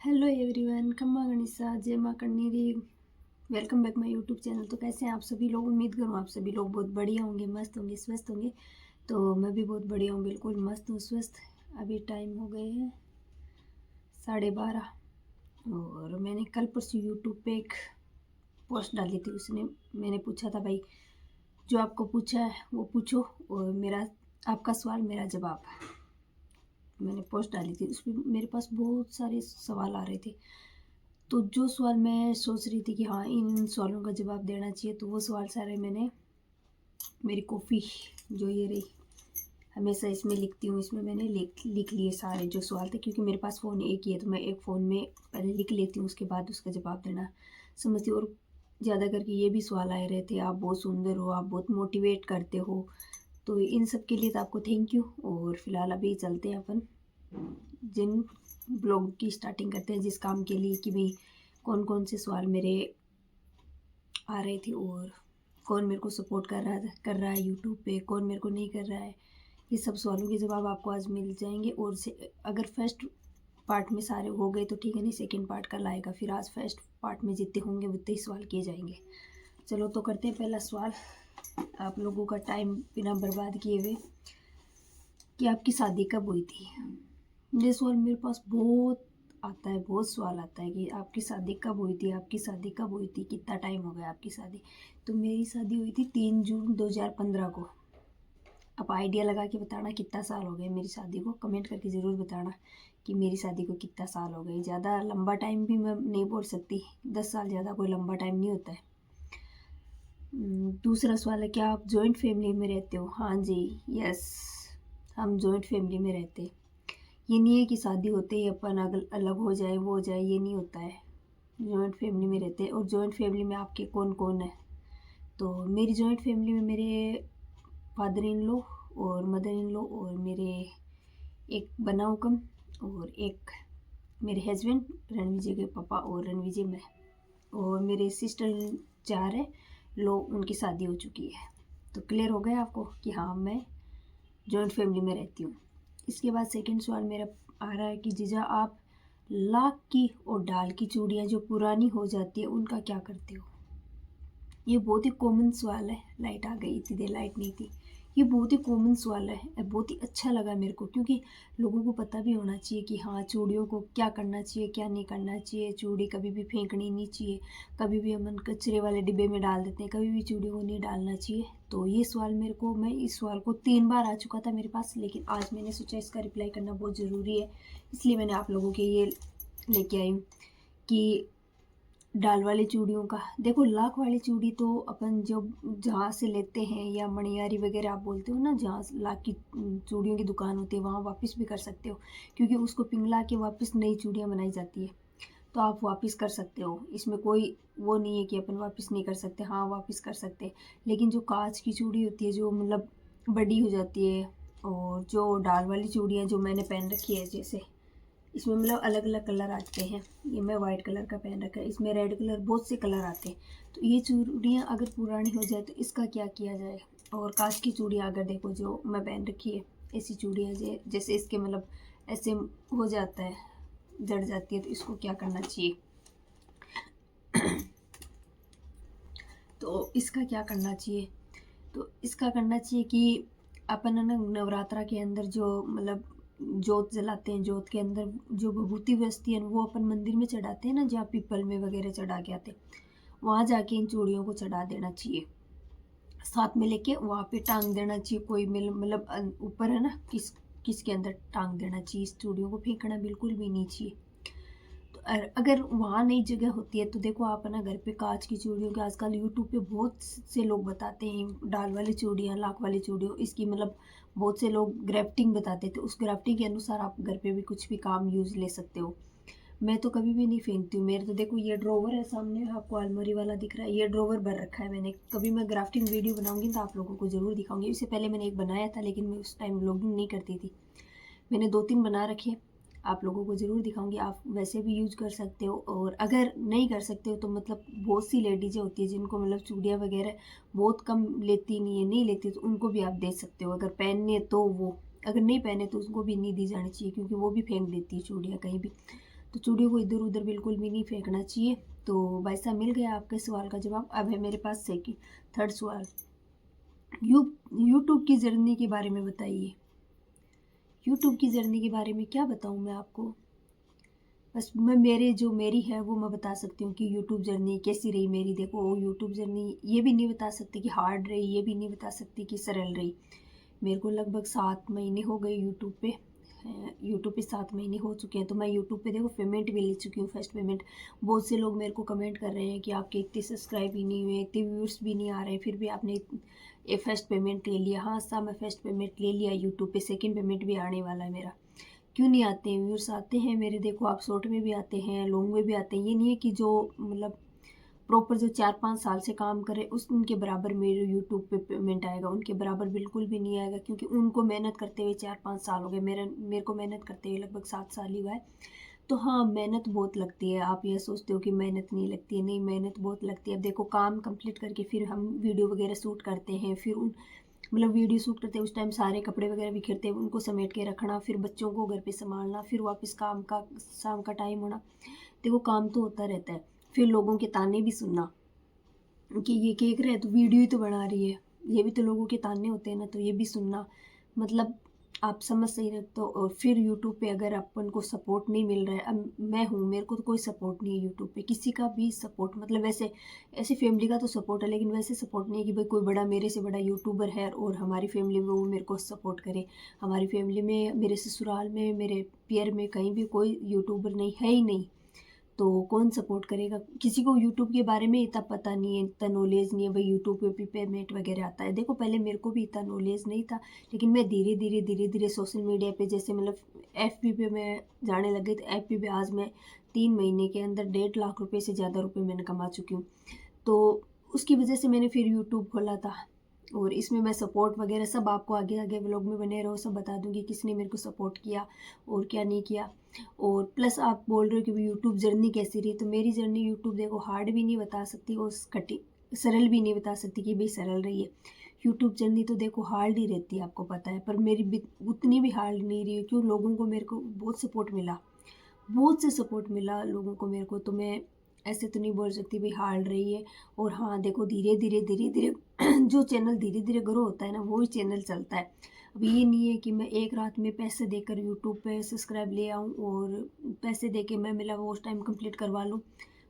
Hello everyone, खम्मा गणिसा जय माँ Kanneri. Welcome back my YouTube channel. तो कैसे हैं आप सभी लोग? उम्मीद करूँ आप सभी लोग बहुत बढ़िया होंगे, मस्त होंगे, स्वस्थ होंगे। तो मैं भी बहुत बढ़िया हूँ, बिल्कुल मस्त हूँ, स्वस्थ। अभी टाइम हो गए हैं 12:30 और मैंने कल परसों यूट्यूब पे एक पोस्ट डाली थी। उसने मैंने पूछा था, भाई जो आपको पूछा है वो पूछो और मेरा आपका सवाल मेरा जवाब। मैंने पोस्ट डाली थी, उसमें मेरे पास बहुत सारे सवाल आ रहे थे। तो जो सवाल मैं सोच रही थी कि हाँ इन सवालों का जवाब देना चाहिए, तो वो सवाल सारे मैंने मेरी कॉफ़ी जो ये रही, हमेशा इसमें लिखती हूँ, इसमें मैंने लिख लिए सारे जो सवाल थे। क्योंकि मेरे पास फ़ोन एक ही है, तो मैं एक फ़ोन में पहले लिख लेती हूँ, उसके बाद उसका जवाब देना समझती हूँ। और ज़्यादा करके ये भी सवाल आए रहे थे, आप बहुत सुंदर हो, आप बहुत मोटिवेट करते हो। तो इन सब के लिए तो आपको थैंक यू। और फिलहाल अभी चलते हैं अपन जिन ब्लॉग की स्टार्टिंग करते हैं, जिस काम के लिए कि भाई कौन कौन से सवाल मेरे आ रहे थे और कौन मेरे को सपोर्ट कर रहा है यूट्यूब पे, कौन मेरे को नहीं कर रहा है। ये सब सवालों के जवाब आपको आज मिल जाएंगे। और अगर फर्स्ट पार्ट में सारे हो गए तो ठीक है, नहीं सेकंड पार्ट कल आएगा। फिर आज फर्स्ट पार्ट में जितने होंगे उतने ही सवाल किए जाएंगे। चलो तो करते हैं पहला सवाल, आप लोगों का टाइम बिना बर्बाद किए हुए, कि आपकी शादी कब हुई थी। ये सवाल मेरे पास बहुत आता है, बहुत सवाल आता है कि आपकी शादी कब हुई थी, आपकी शादी कब हुई थी, कितना टाइम हो गया आपकी शादी। तो मेरी शादी हुई थी 3 जून 2015 को। अब आइडिया लगा के बताना कितना साल हो गए मेरी शादी को, कमेंट करके ज़रूर बताना कि मेरी शादी को कितना साल हो गए। ज़्यादा लंबा टाइम भी मैं नहीं बोल सकती, 10 साल ज़्यादा कोई लंबा टाइम नहीं होता है। दूसरा सवाल है, क्या आप जॉइंट फैमिली में रहते हो? हाँ जी, यस, हम जॉइंट फैमिली में रहते हैं। ये नहीं है कि शादी होते ही अपन अलग हो जाए, वो हो जाए, ये नहीं होता है। जॉइंट फैमिली में रहते हैं। और जॉइंट फैमिली में आपके कौन कौन है? तो मेरी जॉइंट फैमिली में मेरे फादर इन लॉ और मदर इन लॉ और मेरे एक बना हुकम और एक मेरे हस्बैंड, रणविजय के पापा और रणविजय मैं, और मेरे सिस्टर 4 है लोग, उनकी शादी हो चुकी है। तो क्लियर हो गया आपको कि हाँ मैं जॉइंट फैमिली में रहती हूँ। इसके बाद सेकंड सवाल मेरा आ रहा है कि जीजा आप लाख की और डाल की चूड़ियाँ जो पुरानी हो जाती है उनका क्या करते हो? ये बहुत ही कॉमन सवाल है। लाइट आ गई, इतनी देर लाइट नहीं थी। ये बहुत ही कॉमन सवाल है, बहुत ही अच्छा लगा मेरे को, क्योंकि लोगों को पता भी होना चाहिए कि हाँ चूड़ियों को क्या करना चाहिए, क्या नहीं करना चाहिए। चूड़ी कभी भी फेंकनी नहीं चाहिए, कभी भी हम कचरे वाले डिब्बे में डाल देते हैं, कभी भी चूड़ियों को नहीं डालना चाहिए। तो ये सवाल मेरे को, मैं इस सवाल को 3 बार आ चुका था मेरे पास, लेकिन आज मैंने सोचा इसका रिप्लाई करना बहुत ज़रूरी है, इसलिए मैंने आप लोगों के ये लेके आई हूँ कि डाल वाली चूड़ियों का देखो। लाख वाली चूड़ी तो अपन जब जहाँ से लेते हैं, या मणियारी वगैरह आप बोलते हो ना, जहाँ लाख की चूड़ियों की दुकान होती है, वहाँ वापस भी कर सकते हो, क्योंकि उसको पिघला के वापस नई चूड़ियाँ बनाई जाती है। तो आप वापस कर सकते हो, इसमें कोई वो नहीं है कि अपन वापस नहीं कर सकते। हाँ वापस कर सकते हैं। लेकिन जो कांच की चूड़ी होती है, जो मतलब बड़ी हो जाती है, और जो डाल वाली चूड़ियाँ जो मैंने पहन रखी है, जैसे इसमें मतलब अलग अलग कलर आते हैं। ये मैं वाइट कलर का पहन रखा है, इसमें रेड कलर, बहुत से कलर आते हैं। तो ये चूड़ियाँ अगर पुरानी हो जाए तो इसका क्या किया जाए? और कांच की चूड़ियाँ अगर देखो जो मैं पहन रखी है, ऐसी चूड़ियाँ जैसे इसके मतलब ऐसे हो जाता है, जड़ जाती है, तो इसको क्या करना चाहिए? तो इसका क्या करना चाहिए? तो इसका करना चाहिए कि अपन है ना, नवरात्रा के अंदर जो मतलब जोत जलाते हैं, जोत के अंदर जो विभूति बसती है वो अपन मंदिर में चढ़ाते हैं ना, जहाँ पीपल में वगैरह चढ़ा के आते हैं, वहाँ जाके इन चूड़ियों को चढ़ा देना चाहिए। साथ में लेके वहाँ पे टांग देना चाहिए। कोई मतलब ऊपर है ना, किसके अंदर टांग देना चाहिए। इस चूड़ियों को फेंकना बिल्कुल भी नहीं चाहिए। तो अगर वहाँ नई जगह होती है तो देखो आप है ना, घर पे कांच की चूड़ियों के आजकल यूट्यूब पे बहुत से लोग बताते हैं, डाल वाली चूड़ियाँ, लाख वाली चूड़ियों, इसकी मतलब बहुत से लोग ग्राफ्टिंग बताते थे। उस ग्राफ्टिंग के अनुसार आप घर पे भी कुछ भी काम यूज़ ले सकते हो। मैं तो कभी भी नहीं फेंकती हूँ। मेरे तो देखो ये ड्रॉवर है सामने, आपको अलमारी वाला दिख रहा है, ये ड्रॉवर भर रखा है मैंने। कभी मैं ग्राफ्टिंग वीडियो बनाऊंगी तो आप लोगों को ज़रूर दिखाऊंगी। इससे पहले मैंने एक बनाया था, लेकिन मैं उस टाइम व्लॉगिंग नहीं करती थी। मैंने 2-3 बना रखे, आप लोगों को ज़रूर दिखाऊंगी। आप वैसे भी यूज कर सकते हो, और अगर नहीं कर सकते हो तो मतलब बहुत सी लेडीज़ें होती है जिनको मतलब चूड़ियाँ वगैरह बहुत कम लेती, नहीं लेती, तो उनको भी आप दे सकते हो अगर पहनने तो वो। अगर नहीं पहने तो उसको भी नहीं दी जानी चाहिए, क्योंकि वो भी फेंक देती है चूड़ियाँ कहीं भी। तो चूड़ियों को इधर उधर बिल्कुल भी नहीं फेंकना चाहिए। तो भाई साहब मिल गया आपके सवाल का जवाब। अब है मेरे पास थर्ड सवाल। यू यूट्यूब की जर्नी के बारे में बताइए। यूट्यूब की जर्नी के बारे में क्या बताऊँ मैं आपको, बस मैं मेरी है वो मैं बता सकती हूँ कि यूट्यूब जर्नी कैसी रही मेरी। देखो यूट्यूब जर्नी ये भी नहीं बता सकती कि हार्ड रही, ये भी नहीं बता सकती कि सरल रही। मेरे को लगभग 7 महीने हो गए यूट्यूब पे 7 महीने हो चुके हैं। तो मैं यूट्यूब पे देखो पेमेंट भी ले चुकी हूँ, फर्स्ट पेमेंट। बहुत से लोग मेरे को कमेंट कर रहे हैं कि आपके इतने सब्सक्राइब ही नहीं हुए, इतने व्यूअर्स भी नहीं आ रहे, फिर भी आपने ये फर्स्ट पेमेंट ले लिया। हाँ साहब, मैं फर्स्ट पेमेंट ले लिया यूट्यूब पे, सेकेंड पेमेंट भी आने वाला है मेरा। क्यों नहीं आते हैं व्यूअर्स? आते हैं मेरे, देखो आप शॉर्ट में भी आते हैं, लॉन्ग में भी आते हैं। ये नहीं है कि जो मतलब प्रॉपर जो 4-5 साल से काम करे उस उनके बराबर मेरे यूट्यूब पे पेमेंट आएगा, उनके बराबर बिल्कुल भी नहीं आएगा, क्योंकि उनको मेहनत करते हुए 4-5 साल हो गए, मेरे को मेहनत करते हुए लगभग 7 साल ही हुआ है। तो हाँ, मेहनत बहुत लगती है। आप ये सोचते हो कि मेहनत नहीं लगती है, नहीं मेहनत बहुत लगती है। अब देखो काम कंप्लीट करके फिर हम वीडियो वगैरह शूट करते हैं, फिर उन मतलब वीडियो शूट करते हैं उस टाइम सारे कपड़े वगैरह बिखरते हैं, उनको समेट के रखना, फिर बच्चों को घर पे संभालना, फिर वापस शाम का टाइम होना। देखो काम तो होता रहता है। फिर लोगों के ताने भी सुनना कि ये केक रहा है तो वीडियो ही तो बना रही है, ये भी तो लोगों के ताने होते हैं ना, तो ये भी सुनना। मतलब आप समझ सही रहे तो। और फिर यूट्यूब पे अगर अपन को सपोर्ट नहीं मिल रहा है, अब मैं हूँ, मेरे को तो कोई सपोर्ट नहीं है यूट्यूब पे, किसी का भी सपोर्ट, मतलब वैसे ऐसे फैमिली का तो सपोर्ट है, लेकिन वैसे सपोर्ट नहीं है कि भाई कोई बड़ा मेरे से बड़ा यूट्यूबर है और हमारी फैमिली में वो मेरे को सपोर्ट करे। हमारी फैमिली में, मेरे ससुराल में, मेरे पियर में कहीं भी कोई यूट्यूबर नहीं है ही नहीं। तो कौन सपोर्ट करेगा? किसी को यूट्यूब के बारे में इतना पता नहीं है, इतना नॉलेज नहीं है भाई यूट्यूब पे भी पेमेंट वगैरह आता है। देखो पहले मेरे को भी इतना नॉलेज नहीं था, लेकिन मैं धीरे धीरे सोशल मीडिया पे, जैसे मतलब एफबी पे मैं जाने लग गई। तो एफबी पे आज मैं 3 महीने के अंदर 1.5 लाख रुपए से ज़्यादा रुपए मैंने कमा चुकी हूँ। तो उसकी वजह से मैंने फिर यूट्यूब खोला था। और इसमें मैं सपोर्ट वगैरह सब आपको आगे आगे व्लॉग में बने रहो, सब बता दूंगी किसने मेरे को सपोर्ट किया और क्या नहीं किया। और प्लस आप बोल रहे हो कि यूट्यूब जर्नी कैसी रही, तो मेरी जर्नी यूट्यूब देखो हार्ड भी नहीं बता सकती और सरल भी नहीं बता सकती कि भाई सरल रही है। यूट्यूब जर्नी तो देखो हार्ड ही रहती है, आपको पता है, पर मेरी उतनी भी हार्ड नहीं रही है, क्यों लोगों को मेरे को बहुत सपोर्ट मिला, बहुत से सपोर्ट मिला लोगों को मेरे को। तो मैं ऐसे तो नहीं बोल सकती भाई हार्ड रही है। और हाँ देखो धीरे धीरे जो चैनल धीरे धीरे ग्रो होता है ना, वही चैनल चलता है। अब ये नहीं है कि मैं एक रात में पैसे देकर यूट्यूब पे सब्सक्राइब ले आऊँ और पैसे दे के मैं मेरा वो उस टाइम कंप्लीट करवा लूँ,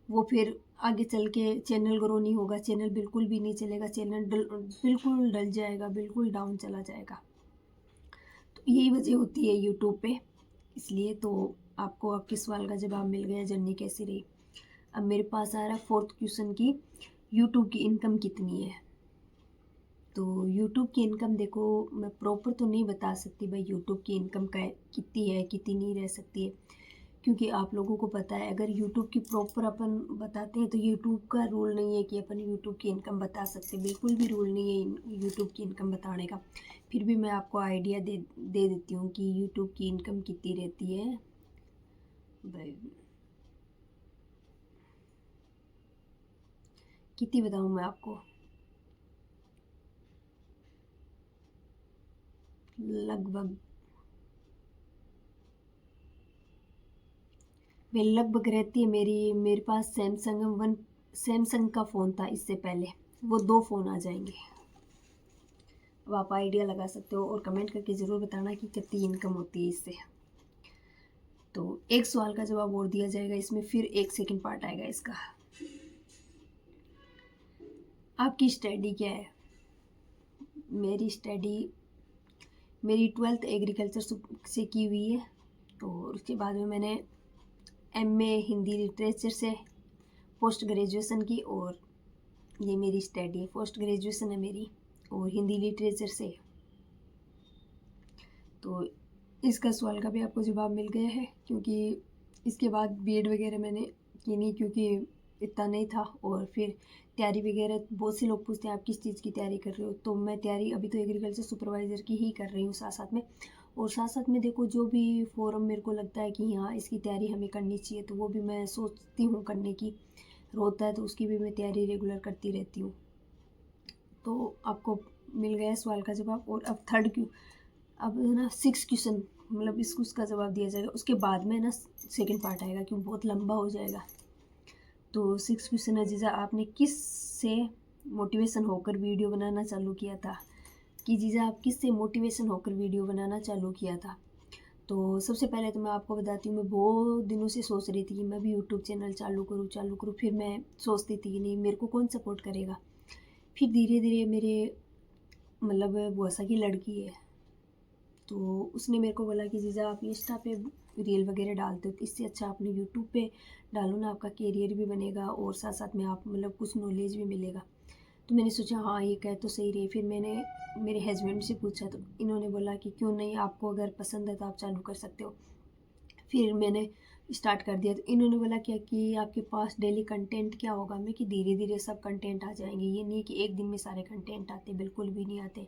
वो फिर आगे चल के चैनल ग्रो नहीं होगा, चैनल बिल्कुल भी नहीं चलेगा, चैनल बिल्कुल डल जाएगा, बिल्कुल डाउन चला जाएगा। तो यही वजह होती है यूट्यूब पे। इसलिए तो आपको आपके सवाल का जवाब मिल गया, जर्नी कैसी रही। अब मेरे पास आ रहा है फोर्थ क्वेश्चन की, यूट्यूब की इनकम कितनी है। तो यूट्यूब की इनकम देखो मैं प्रॉपर तो नहीं बता सकती भाई यूट्यूब की इनकम का कितनी है, कितनी नहीं रह सकती है, क्योंकि आप लोगों को पता है अगर यूट्यूब की प्रॉपर अपन बताते हैं तो यूट्यूब का रूल नहीं है कि अपन यूट्यूब की इनकम बता सकते, बिल्कुल भी रूल नहीं है यूट्यूब की इनकम बताने का। फिर भी मैं आपको आइडिया दे देती हूँ कि यूट्यूब की इनकम कितनी रहती है भाई। कितनी बताऊँ मैं आपको, लगभग वे लगभग रहती है मेरे पास सैमसंग का फ़ोन था इससे पहले, वो 2 फ़ोन आ जाएंगे। अब आप आइडिया लगा सकते हो और कमेंट करके ज़रूर बताना कि कितनी इनकम होती है इससे। तो एक सवाल का जवाब और दिया जाएगा इसमें, फिर एक सेकंड पार्ट आएगा इसका। आपकी स्टडी क्या है? मेरी स्टडी, मेरी 12th एग्रीकल्चर से की हुई है। तो उसके बाद में मैंने एमए हिंदी लिटरेचर से पोस्ट ग्रेजुएशन की, और ये मेरी स्टडी है, पोस्ट ग्रेजुएशन है मेरी और हिंदी लिटरेचर से। तो इसका सवाल का भी आपको जवाब मिल गया है, क्योंकि इसके बाद बीएड वगैरह मैंने की नहीं, क्योंकि इतना नहीं था। और फिर तैयारी वगैरह बहुत से लोग पूछते हैं आप किस चीज़ की तैयारी कर रहे हो, तो मैं तैयारी अभी तो एग्रीकल्चर सुपरवाइज़र की ही कर रही हूँ साथ साथ में। और साथ साथ में देखो जो भी फोरम मेरे को लगता है कि हाँ इसकी तैयारी हमें करनी चाहिए, तो वो भी मैं सोचती हूँ करने की, होता है तो उसकी भी मैं तैयारी रेगुलर करती रहती हूँ। तो आपको मिल गया सवाल का जवाब। और अब अब है ना 6 क्वेश्चन, मतलब इसको उसका जवाब दिया जाएगा, उसके बाद में ना सेकंड पार्ट आएगा क्योंकि बहुत लंबा हो जाएगा। तो 6 क्वेश्चन अजीज़ा, आपने किस से मोटिवेशन होकर वीडियो बनाना चालू किया था? कि जीजा आप किस से मोटिवेशन होकर वीडियो बनाना चालू किया था? तो सबसे पहले तो मैं आपको बताती हूँ, मैं बहुत दिनों से सोच रही थी कि मैं भी यूट्यूब चैनल चालू करूँ। फिर मैं सोचती थी कि नहीं, मेरे को कौन सपोर्ट करेगा। फिर धीरे धीरे मेरे मतलब बुआ की लड़की है, तो उसने मेरे को बोला कि जीजा आप इंस्टा पे रील वगैरह डालते हो, तो इससे अच्छा आपने यूट्यूब पे डालो ना, आपका करियर भी बनेगा और साथ साथ में आप मतलब कुछ नॉलेज भी मिलेगा। तो मैंने सोचा हाँ ये कह तो सही रही। फिर मैंने मेरे हस्बैंड से पूछा तो इन्होंने बोला कि क्यों नहीं, आपको अगर पसंद है तो आप चालू कर सकते हो। फिर मैंने स्टार्ट कर दिया। तो इन्होंने बोला क्या कि आपके पास डेली कंटेंट क्या होगा? मैं कि धीरे धीरे सब कंटेंट आ जाएंगे, ये नहीं कि एक दिन में सारे कंटेंट आते, बिल्कुल भी नहीं आते।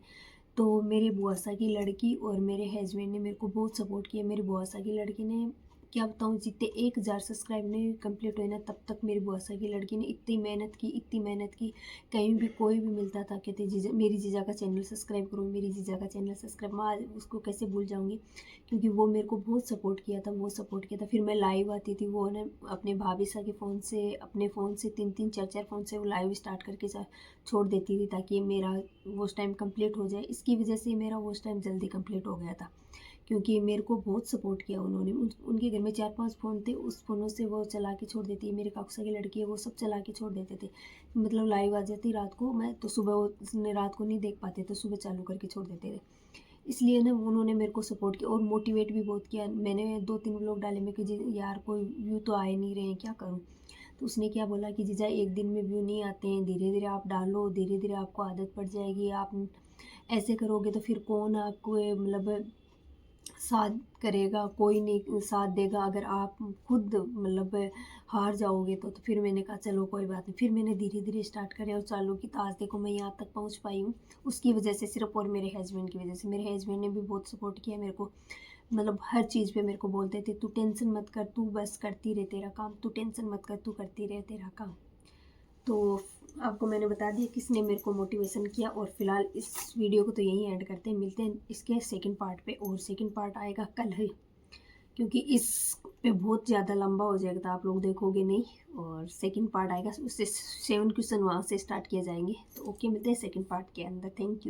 तो मेरी बुआ की लड़की और मेरे हस्बैंड ने मेरे को बहुत सपोर्ट किया। मेरी बुआ की लड़की ने, क्या बताऊँ, जितने 1000 सब्सक्राइब नहीं कंप्लीट हुए ना, तब तक मेरी बुआ की लड़की ने इतनी मेहनत की। कहीं भी कोई भी मिलता था कहते जीजा, मेरी जीजा का चैनल सब्सक्राइब करो, मेरी जीजा का चैनल सब्सक्राइब। मैं आज उसको कैसे भूल जाऊँगी, क्योंकि वो मेरे को बहुत सपोर्ट किया था, बहुत सपोर्ट किया था। फिर मैं लाइव आती थी, वो ने अपने भाभी सा के फ़ोन से, अपने फ़ोन से 3-3 4-4 फ़ोन से वो लाइव स्टार्ट करके छोड़ देती थी ताकि मेरा वॉच टाइम कंप्लीट हो जाए। इसकी वजह से मेरा वॉच टाइम जल्दी कंप्लीट हो गया था, क्योंकि मेरे को बहुत सपोर्ट किया उन्होंने। उनके घर में 4-5 फ़ोन थे, उस फ़ोनों से वो चला के छोड़ देती है। मेरे काकू की लड़की है, वो सब चला के छोड़ देते थे। मतलब लाइव आ जाती रात को, मैं तो सुबह वो रात को नहीं देख पाते तो सुबह चालू करके छोड़ देते थे। इसलिए ना उन्होंने मेरे को सपोर्ट किया और मोटिवेट भी बहुत किया। मैंने 2-3 व्लॉग डाले, मैं कि जी यार कोई व्यू तो आए नहीं रहे हैं, क्या करूँ? तो उसने क्या बोला कि जीजा एक दिन में व्यू नहीं आते हैं, धीरे धीरे आप डालो, धीरे धीरे आपको आदत पड़ जाएगी। आप ऐसे करोगे तो फिर कौन आपको मतलब साथ करेगा, कोई नहीं साथ देगा। अगर आप खुद मतलब हार जाओगे तो फिर मैंने कहा चलो कोई बात नहीं। फिर मैंने धीरे धीरे स्टार्ट करे और चालू की, तो आज देखो मैं यहाँ तक पहुँच पाई हूँ। उसकी वजह से सिर्फ, और मेरे हस्बैंड की वजह से। मेरे हस्बैंड ने भी बहुत सपोर्ट किया मेरे को, मतलब हर चीज़ पे मेरे को बोलते थे तू टेंशन मत कर, तू बस करती रहे तेरा काम, तू टेंशन मत कर, तू करती रहे तेरा काम। तो आपको मैंने बता दिया किसने मेरे को मोटिवेशन किया। और फिलहाल इस वीडियो को तो यहीं ऐड करते हैं, मिलते हैं इसके सेकंड पार्ट पे। और सेकंड पार्ट आएगा कल ही, क्योंकि इस पे बहुत ज़्यादा लंबा हो जाएगा तो आप लोग देखोगे नहीं। और सेकंड पार्ट आएगा, उससे 7 क्वेश्चन वहाँ से स्टार्ट किए जाएंगे। तो ओके, मिलते हैं सेकंड पार्ट के अंदर। Thank you.